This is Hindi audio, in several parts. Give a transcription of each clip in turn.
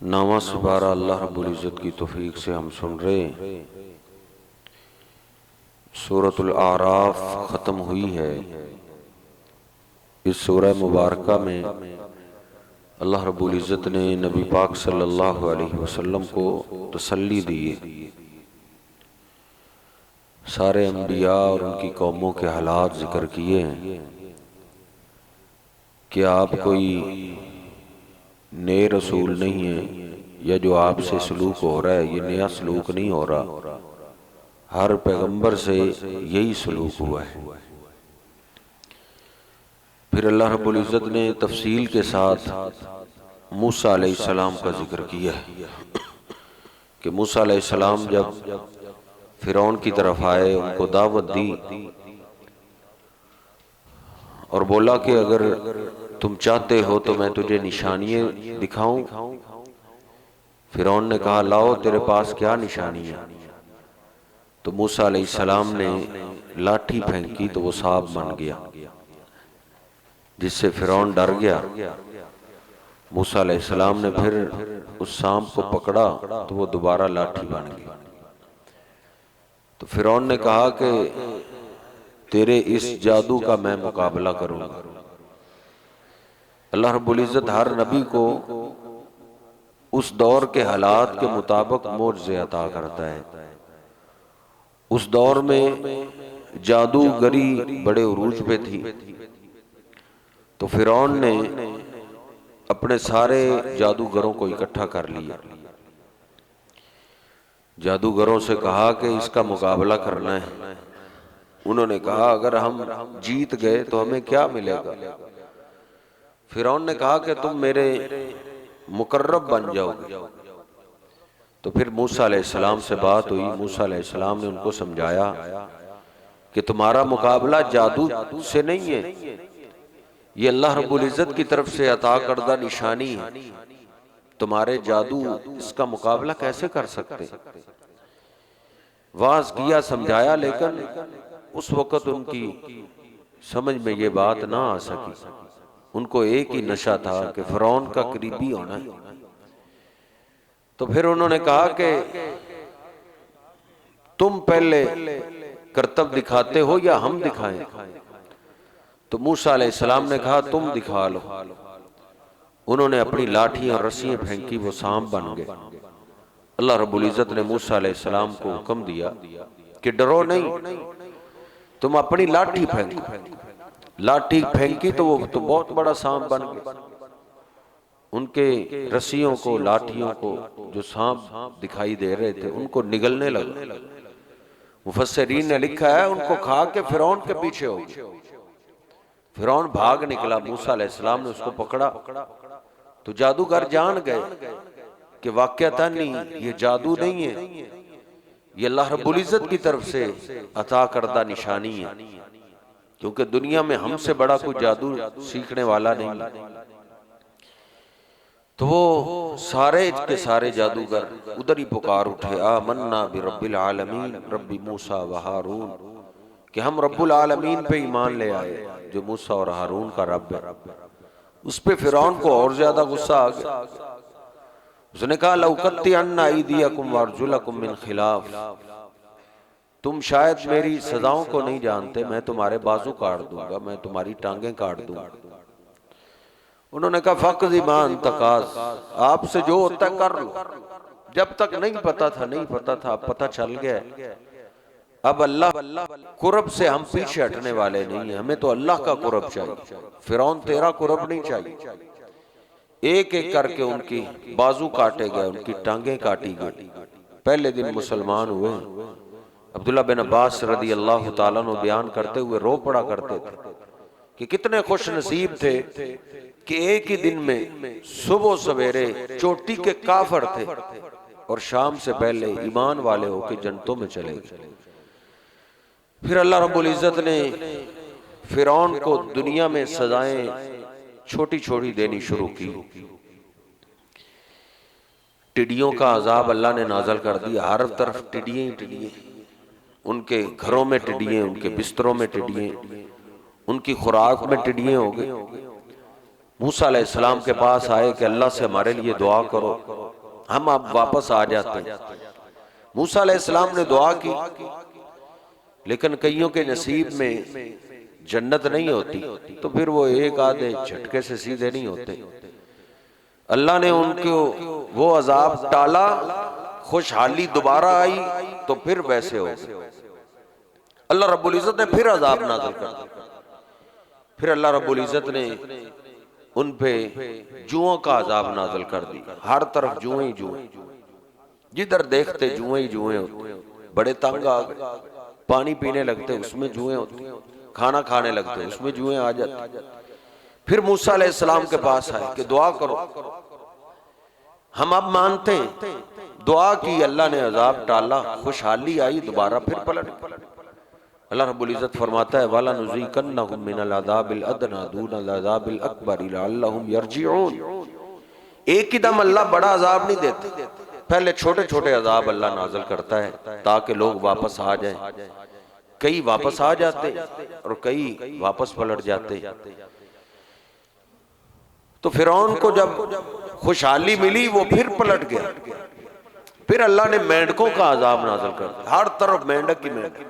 नामा सिपारा अल्लाह रब्बुल इज़्ज़त की तौफीक से हम सुन रहे हैं। सूरतुल आराफ ख़त्म हुई है। इस सूरह मुबारका में अल्लाह रब्बुल इज़्ज़त ने नबी पाक सल्लल्लाहु अलैहि वसल्लम को तसल्ली दी है। सारे अंबिया और उनकी कौमों के हालात जिक्र किए हैं कि आप कोई नए रसूल नहीं है, या जो आपसे सलूक हो रहा है ये नया सलूक नहीं हो रहा, हर पैगंबर से यही सलूक हुआ है। फिर अल्लाह रब्बुल इज़्ज़त ने तफसील के साथ मूसा अलैहिस्सलाम का जिक्र किया है कि मूसा अलैहिस्सलाम जब फिरौन की तरफ आए, उनको दावत दी और बोला कि अगर तुम चाहते हो तो मैं तुझे निशानियां दिखाऊं। फिरौन ने कहा लाओ तेरे पास क्या निशानी है। तो मूसा अलैहिस्सलाम ने लाठी फेंकी तो वो सांप बन गया, जिससे फिरौन डर गया। मूसा अलैहिस्सलाम ने फिर उस सांप को पकड़ा तो वो दोबारा लाठी बन गई। तो फिरौन ने कहा कि तेरे इस जादू का मैं मुकाबला करूंगा। अल्लाह रब्बुल इज़्ज़त हर नबी को उस दौर के हालात के मुताबिक मोज़े अता करता है। उस दौर में जादूगरी बड़े उरूज पे थी, तो फिरौन ने अपने सारे जादूगरों को इकट्ठा कर लिया। जादूगरों से कहा कि इसका मुकाबला करना है। उन्होंने कहा अगर हम जीत गए तो हमें क्या मिलेगा। फिरौन ने कहा कि तुम मेरे मुकर्रब बन जाओगे। तो फिर मूसा अलैहिस्सलाम से बात हुई। मूसा अलैहिस्सलाम ने उनको समझाया कि तुम्हारा मुकाबला जादू से नहीं है, ये अल्लाह रब्बुल इज़्ज़त की तरफ से अता करदा निशानी है। तुम्हारे जादू इसका मुकाबला कैसे कर सकते। वाज किया, समझाया, लेकिन उस वक़्त उनकी समझ में ये बात ना आ सकी। उनको एक ही नशा था कि फिरौन का करीबी होना है। तो फिर उन्होंने कहा कि तुम पहले करतब दिखाते हो या हम दिखाएं। तो मूसा अलैहिस्सलाम ने कहा तुम दिखा लो। उन्होंने अपनी लाठी और रस्सियां फेंकी, वो सांप बन गए। अल्लाह रब्बुल इज़्ज़त ने मूसा अलैहिस्सलाम को हुक्म दिया कि डरो नहीं, तुम अपनी लाठी फेंको। लाठी फेंकी तो वो तो बहुत बड़ा सांप बन गया। उनके रस्सियों को, लाठियों को, जो सांप दिखाई दे रहे थे, उनको निगलने लगा। मुफस्सिरीन ने लिखा है उनको खा के फिरौन के पीछे हो गए। फिरौन भाग निकला, मूसा अलैहिस्सलाम ने उसको पकड़ा तो जादूगर जान गए कि वाकयातन ये जादू नहीं है, ये अल्लाह रब्बुल इज़्ज़त की तरफ से अता करदा निशानी है, क्योंकि दुनिया में हमसे बड़ा कोई जादू सीखने वाला नहीं। तो वो सारे के सारे जादूगर उधर ही पुकार उठे, आमन्ना बि रब्बिल आलमीन रब्बी मूसा व हारून, कि हम रब्बुल आलमीन पे ईमान ले आए जो मूसा और हारून का रब है। उस पे फिरौन को और ज्यादा गुस्सा आ गया। उसने कहा लौकत्ती अन्ना ऐदियकुम व अर्जुलकुम मिन खिलाफ, तुम शायद मेरी सजाओं को नहीं जानते, मैं तुम्हारे बाजू काट दूंगा, मैं तुम्हारी टांगें काट दूंगा। उन्होंने कहा फक़ज़ी मा अंता क़ाज़, आपसे जो होता है कर लो। जब तक नहीं पता था नहीं पता था, अब पता चल गया। अब अल्लाह कुर्ब से हम पीछे हटने वाले नहीं है, हमें तो अल्लाह का कुर्ब चाहिए। फिरौन तेरा कुर्ब नहीं चाहिए। एक एक करके उनकी बाजू काटे गए, उनकी टांगें काटी गई। पहले दिन मुसलमान हुए। अब्दुल्लाह बिन अब्बास रदी अल्लाह ताला अन्हु बयान करते हुए रो पड़ा करते थे कि कितने खुश नसीब थे कि एक ही दिन में सुबह सवेरे चोटी के काफर थे और शाम से पहले ईमान वाले होकर जन्नतों में चले गए। फिर अल्लाह रब्बुल इज़्ज़त ने फिरौन को दुनिया में सजाएं छोटी छोटी देनी शुरू की। टिड्डियों का अजाब अल्लाह ने नाज़िल कर दिया। हर तरफ टिड्डियां ही टिड्डियां, उनके घरों में टिड्डियां, उनके बिस्तरों में टिड्डियां, उनकी खुराक में टिड्डियां हो गई। मूसा अलैहिस्सलाम के पास आए कि अल्लाह से हमारे लिए दुआ करो। हम अब वापस आ जाते। मूसा अलैहिस्सलाम ने दुआ की, लेकिन कईयों के नसीब में जन्नत नहीं होती, तो फिर वो एक आधे झटके से सीधे नहीं होते। अल्लाह ने उनको वो अजाब टाला, खुशहाली दोबारा आई, तो फिर वैसे हो गए। अल्लाह रब्बुल इज्जत ने फिर अजाब नाज़िल कर दिया। फिर अल्लाह रब्बुल इज्जत ने उन पे जुओं का अजाब नाज़िल कर दिया। हर तरफ जुएं ही जुएं, जिधर देखते जुएं ही जुएं होते। बड़े तंग आ गए, पानी पीने लगते उसमें जुएं होती, खाना खाने लगते उसमें जुएं आ जाती। फिर मूसा अलैहिस्सलाम के पास आए कि दुआ करो, हम अब मानते हैं। दुआ की, अल्लाह ने अजाब टाला, खुशहाली आई, दोबारा फिर पलट। अल्लाह रब्बुल इज्जत फरमाता है वाला नुज़ीक़न्नहुम मिनल अज़ाबिल अदना दूनल अज़ाबिल अकबर लअल्लहुम यरजिऊन। एक ही दम अल्लाह बड़ा अजाब नहीं देते, पहले छोटे छोटे अजाब अल्लाह नाज़िल करता है ताकि लोग वापस आ जाएं। कई वापस आ जाते और कई वापस पलट जाते। तो फिरौन को जब खुशहाली मिली वो फिर पलट गया। फिर अल्लाह ने मेंढकों का अजाब नाज़िल कर दिया। हर तरफ मेंढक ही मेंढक,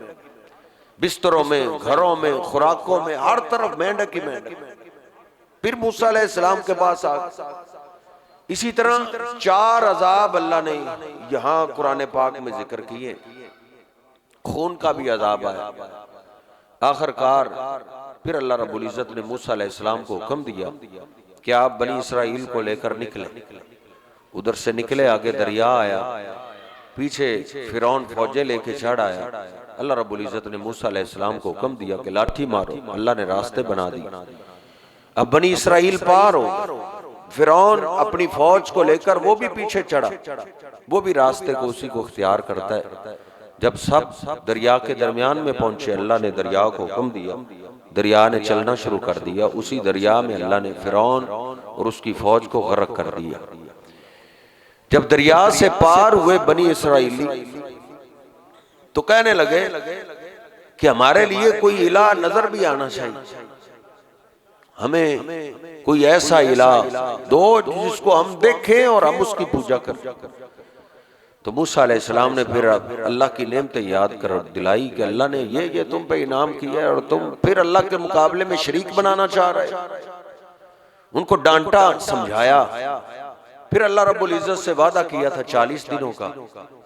बिस्तरों में, घरों में, खुराकों में, हर तरफ मेंढक ही मेंढक। फिर मूसा अलैहिस्सलाम के पास आ गए। इसी तरह 4 अजाब अल्लाह ने यहां कुरान पाक में जिक्र किए। खून का भी अजाब आया। आखिरकार फिर अल्लाह रब्बुल इज्जत ने मूसा अलैहिस्सलाम को हुक्म दिया कि आप बनी इसराइल को लेकर निकले। उधर से निकले, आगे दरिया आया, पीछे फिरौन फौजें लेके चढ़ आया। अल्लाह रब्बुल इज्जत ने मूसा अलैहिस्सलाम को हुक्म दिया कि लाठी मारो। अल्लाह ने रास्ते बना दी। अब बनी इसराइल पार हो। फिरौन अपनी फौज को लेकर वो भी पीछे चढ़ा, वो भी रास्ते को उसी को इख्तियार करता है। जब सब दरिया के दरमियान में पहुंचे, अल्लाह ने दरिया को हुक्म दिया, दरिया ने चलना शुरू कर दिया। उसी दरिया में अल्लाह ने फिरौन और उसकी फौज को गर्क कर दिया। जब दरिया से पार हुए बनी इसराइली तो कहने लगे कि हमारे लिए कोई इलाह नजर भी आना चाहिए, हमें कोई ऐसा इलाह दो जिसको हम देखें और हम उसकी पूजा करें। तो मूसा अलैहिस्सलाम ने फिर अल्लाह की नेमतें याद कर दिलाई कि अल्लाह ने ये तुम पे इनाम किया है और तुम फिर अल्लाह के मुकाबले में शरीक बनाना चाह रहे। उनको डांटा, समझाया। फिर अल्लाह रब्बुल इज्जत से वादा किया था 40 दिनों का।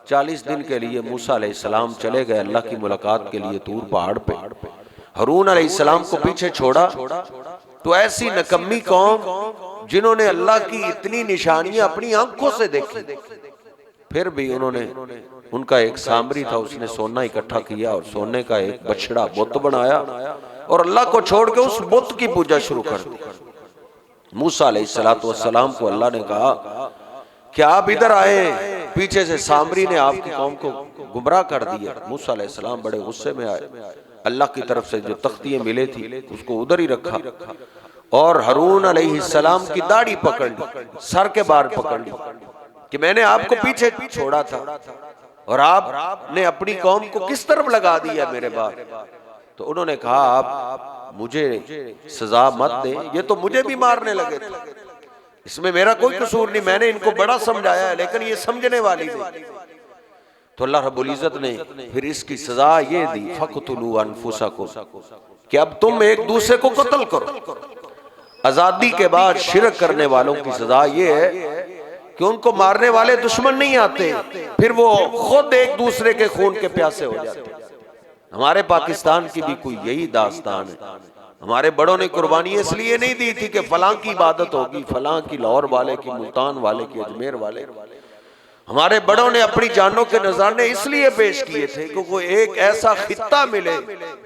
40 दिन के लिए मूसा अलैहिस्सलाम चले गए अल्लाह की मुलाकात के लिए तूर पहाड़ पे। हारून अलैहिस्सलाम को पीछे छोड़ा तो ऐसी नकम्मी कौम जिन्होंने अल्लाह की इतनी निशानियां अपनी आंखों से देखी, फिर भी उन्होंने, उनका एक सामरी था, उसने सोना इकट्ठा किया और सोने का एक बछड़ा बुत बनाया और अल्लाह को छोड़ के उस बुत की पूजा शुरू कर दी। मूसा अलैहिस्सलातु वस्सलाम को अल्लाह ने कहा कि आप इधर आए, पीछे से सामरी ने आपकी कौम को गुमराह कर दिया। मूसा अलैहिस्सलाम बड़े गुस्से में आए। अल्लाह की तरफ से जो तख्तियां मिले थी उसको उधर ही रखा और हारून अलैहिस्सलाम की दाढ़ी पकड़ ली, सर के बाल पकड़ ली कि मैंने आपको पीछे छोड़ा था और आपने अपनी कौम को किस तरफ लगा दिया मेरे बाद। तो उन्होंने कहा आप मुझे सजा मत दें, ये तो मुझे भी मारने लगे थे, इसमें मेरा कोई कसूर नहीं, मैंने इनको बड़ा समझाया है लेकिन ये समझने वाली नहीं। तो अल्लाह रब्बुल इज्जत ने फिर इसकी सजा ये दी फक़्तुलू अनफुसकुम, कि अब तुम एक दूसरे को कत्ल करो। आजादी के बाद शिरक करने वालों की सजा ये है कि उनको मारने वाले दुश्मन नहीं आते, फिर वो खुद एक दूसरे के खून के प्यासे हो जाते। हमारे पाकिस्तान की भी कोई यही दास्तान है। हमारे बड़ों ने कुर्बानी इसलिए नहीं दी थी कि फलां की इबादत होगी, फलां की लाहौर वाले की, मुल्तान वाले की, अजमेर वाले। हमारे बड़ों ने अपनी जानों के नजराने इसलिए पेश किए थे कि वो एक ऐसा खित्ता मिले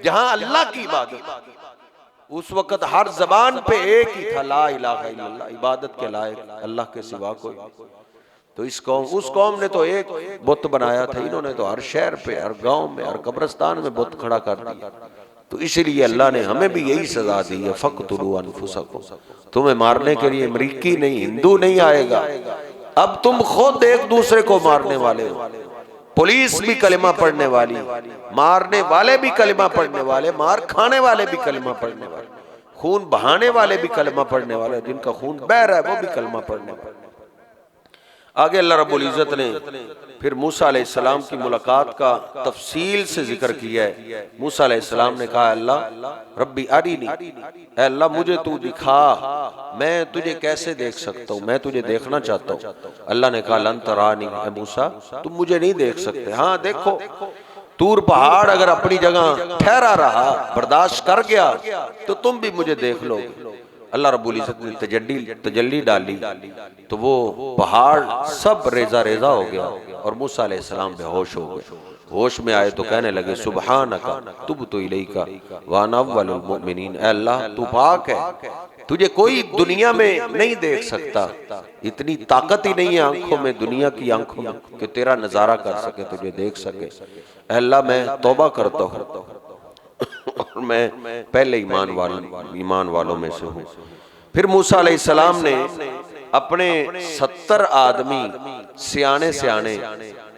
जहां अल्लाह की इबादत, उस वक्त हर जबान पे एक ही था, ला इलाहा इल्लल्लाह, इबादत के लायक अल्लाह के सिवा कोई। तो इस कौम, उस कौम ने तो एक बुत बनाया था, इन्होंने तो हर शहर पे, हर गांव में, हर कब्रिस्तान में बुत खड़ा कर दिया। तो इसलिए अल्लाह ने हमें भी यही सजा दी है फक़्तुलू अनफुसकुम, तुम्हें मारने के लिए अमरीकी नहीं, हिंदू नहीं आएगा, अब तुम खुद एक दूसरे को मारने वाले हो। पुलिस भी कलिमा पढ़ने वाली, मारने वाले भी कलिमा पढ़ने वाले, मार खाने वाले भी कलिमा पढ़ने वाले, खून बहाने वाले भी कलिमा पढ़ने वाले, जिनका खून बह रहा है वो भी कलिमा पढ़ने वाले। आगे अल्लाह रब्बुल इज़्ज़त ने फिर मूसा अलैहिस्सलाम की मुलाकात का तफसील से जिक्र किया है। मूसा अलैहिस्सलाम ने कहा, अल्लाह रब्बी अरीनी, ऐ अल्लाह मुझे तू दिखा, मैं तुझे कैसे देख सकता हूँ, मैं तुझे देखना चाहता हूँ। अल्लाह ने कहा, लन तरानी, ऐ मूसा तुम मुझे नहीं देख सकते। हाँ देखो, तूर पहाड़ अगर अपनी जगह ठहरा रहा, बर्दाश्त कर गया, तो तुम भी मुझे देख लोगे। अल्लाह रब्बुल इज़्ज़त ने तजल्ली डाली तो वो पहाड़ सब रेजा रेजा हो गया और मूसा अलैहिस्सलाम बेहोश हो गए। होश में आए तो कहने लगे, सुबहानका तुबतु इलैका व अना अव्वलुल मुमिनीन, ऐ अल्लाह तू पाक है, तुझे कोई दुनिया में नहीं देख सकता, इतनी ताकत ही नहीं है आंखों में, दुनिया की आंखों में, कि तेरा नजारा कर सके, तुझे देख सके। ऐ अल्लाह मैं तौबा करता हूँ और मैं पहले ईमान वालों में से हूँ। फिर मूसा अलैहिस्सलाम ने अपने 70 आदमी सियाने सियाने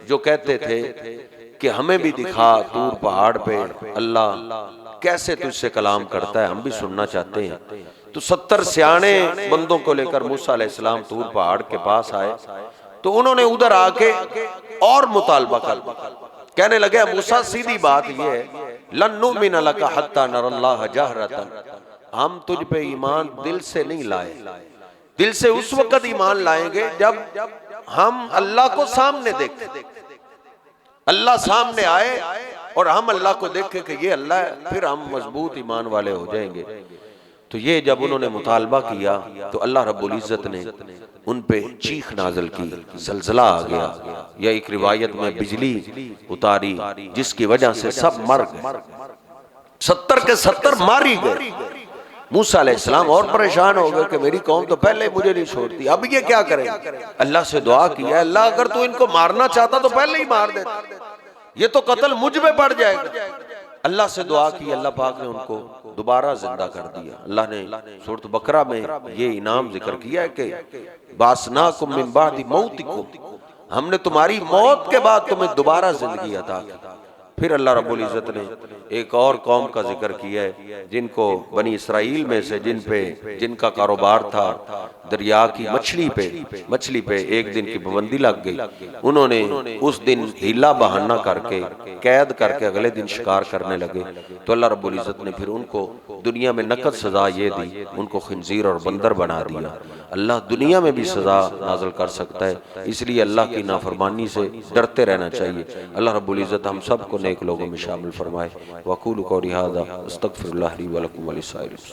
जो कहते थे कि हमें भी दिखा दूर पहाड़ पे अल्लाह कैसे तुझसे कलाम करता है, हम भी सुनना चाहते हैं। तो 70 सियाने बंदों को लेकर मूसा अलैहिस्सलाम दूर पहाड़ के पास आए तो उन्होंने उधर आके और मुतालबा कर, कहने लगे, मूसा सीधी बात यह है, लन नुमिन लका हत्ता नरल्लाह जहरतन, हम तुझ पे ईमान दिल से नहीं लाए, दिल से उस वक्त ईमान लाएंगे जब हम अल्लाह को सामने देखें, अल्लाह सामने आए और हम अल्लाह को देखें कि ये अल्लाह है, फिर हम मजबूत ईमान वाले हो जाएंगे। तो ये जब उन्होंने मुतालबा किया तो अल्लाह रब्बुल इज़्ज़त ने उन पे चीख नाज़िल की, ज़लज़ला आ गया, या एक रिवायत में बिजली उतारी जिसकी वजह से सब मर गए, 70 के 70 मारी गए। मूसा अलैहिस्सलाम और परेशान हो गए कि मेरी कौम तो पहले मुझे नहीं छोड़ती, अब ये क्या करें। अल्लाह से दुआ किया, अल्लाह अगर तू इनको मारना चाहता तो पहले ही मार दे, ये तो कत्ल मुझ पे पड़ जाएगा। अल्लाह से दुआ की, अल्लाह पाक ने उनको दोबारा जिंदा कर दिया। अल्लाह ने सूरत बकरा में ये इनाम जिक्र किया है कि बासनाकुम मिन बादी मौतिकुम, हमने तुम्हारी मौत के बाद तुम्हें दोबारा जिंदगी अता की। फिर अल्लाह रब्बुल इज़्ज़त ने एक और कौम का जिक्र किया है जिनको बनी इसराइल में से जिनका कारोबार था दरिया की मछली पे एक दिन की पाबंदी लग गई। उन्होंने उस दिन हीला बहाना करके कैद करके अगले दिन शिकार करने लगे तो अल्लाह रब्बुल इज़्ज़त ने फिर उनको दुनिया में नकद सजा ये दी, उनको खिंजीर और बंदर बना दिया। अल्लाह दुनिया में भी सजा नाज़िल कर सकता है, इसलिए अल्लाह की नाफरमानी से डरते रहना चाहिए। अल्लाह रब्बुल इज़्ज़त हम सब को नेक लोगों में शामिल फरमाए। वक़ूलु क़ौली हाज़ा अस्तग़फ़िरुल्लाह ली व लकुम व लिसाइरिल